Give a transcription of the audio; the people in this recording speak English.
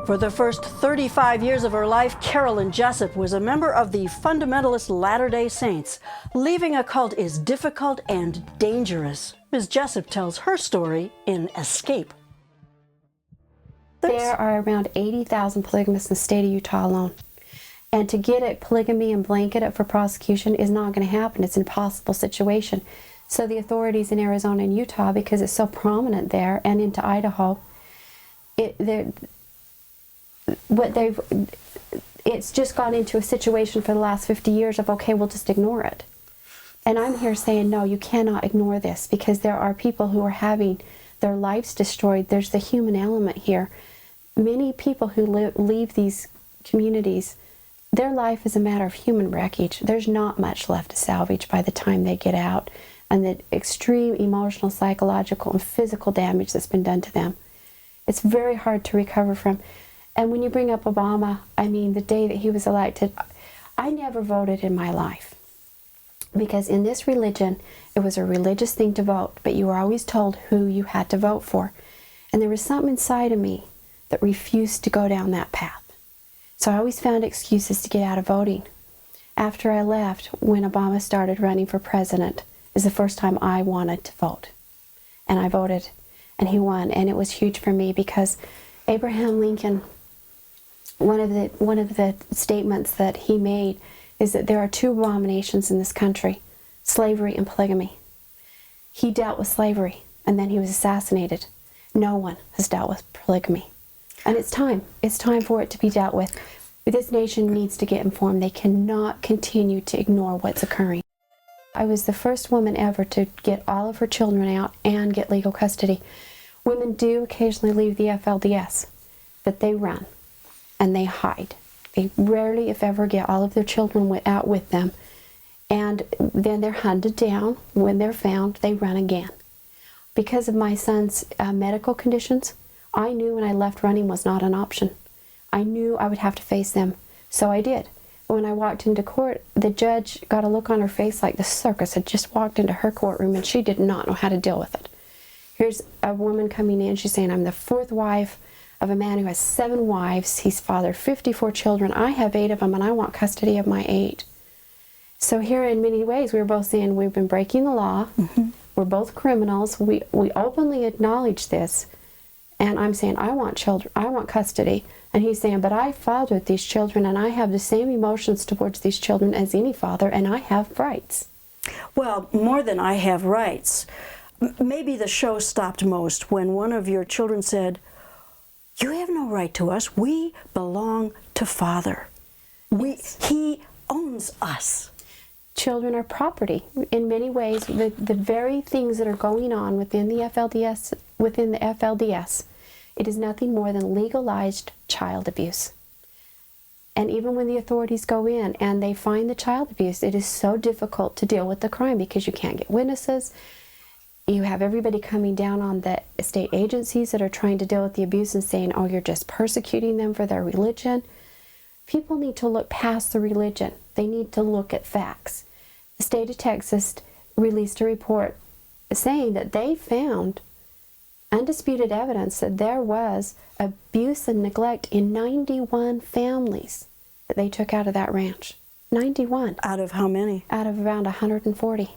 For the first 35 years of her life, Carolyn Jessop was a member of the Fundamentalist Latter Day Saints. Leaving a cult is difficult and dangerous. Ms. Jessop tells her story in Escape. There are around 80,000 polygamists in the state of Utah alone. And to get at polygamy and blanket it for prosecution is not going to happen. It's an impossible situation. So the authorities in Arizona and Utah, because it's so prominent there, and into Idaho, it's just gone into a situation for the last 50 years of, okay, we'll just ignore it. And I'm here saying, no, you cannot ignore this, because there are people who are having their lives destroyed. There's the human element here. Many people who leave these communities, their life is a matter of human wreckage. There's not much left to salvage by the time they get out, and the extreme emotional, psychological, and physical damage that's been done to them. It's very hard to recover from. And when you bring up Obama, I mean, the day that he was elected, I never voted in my life. Because in this religion, it was a religious thing to vote, but you were always told who you had to vote for. And there was something inside of me that refused to go down that path. So I always found excuses to get out of voting. After I left, when Obama started running for president, is the first time I wanted to vote. And I voted, and he won, and it was huge for me because Abraham Lincoln, one of the statements that he made is that there are two abominations in this country, slavery and polygamy. He dealt with slavery, and then he was assassinated. No one has dealt with polygamy. And it's time for it to be dealt with. This nation needs to get informed. They cannot continue to ignore what's occurring. I was the first woman ever to get all of her children out and get legal custody. Women do occasionally leave the FLDS, but they run and they hide. They rarely, if ever, get all of their children out with them. And then they're hunted down. When they're found, they run again. Because of my son's medical conditions, I knew when I left running was not an option. I knew I would have to face them, so I did. When I walked into court, the judge got a look on her face like the circus had just walked into her courtroom, and she did not know how to deal with it. Here's a woman coming in, she's saying, I'm the fourth wife of a man who has 7 wives. He's fathered 54 children. I have 8 of them, and I want custody of my 8. So here, in many ways, we were both saying we've been breaking the law. Mm-hmm. We're both criminals. We openly acknowledge this. And I'm saying, I want children, I want custody. And he's saying, but I fathered these children, and I have the same emotions towards these children as any father, and I have rights. Well, more than I have rights. Maybe the show stopped most when one of your children said, you have no right to us. We belong to Father. He owns us. Children are property. In many ways, the very things that are going on within the FLDS, it is nothing more than legalized child abuse. And even when the authorities go in and they find the child abuse, it is so difficult to deal with the crime because you can't get witnesses. You have everybody coming down on the state agencies that are trying to deal with the abuse and saying, oh, you're just persecuting them for their religion. People need to look past the religion. They need to look at facts. The state of Texas released a report saying that they found undisputed evidence that there was abuse and neglect in 91 families that they took out of that ranch. 91. Out of how many? Out of around 140.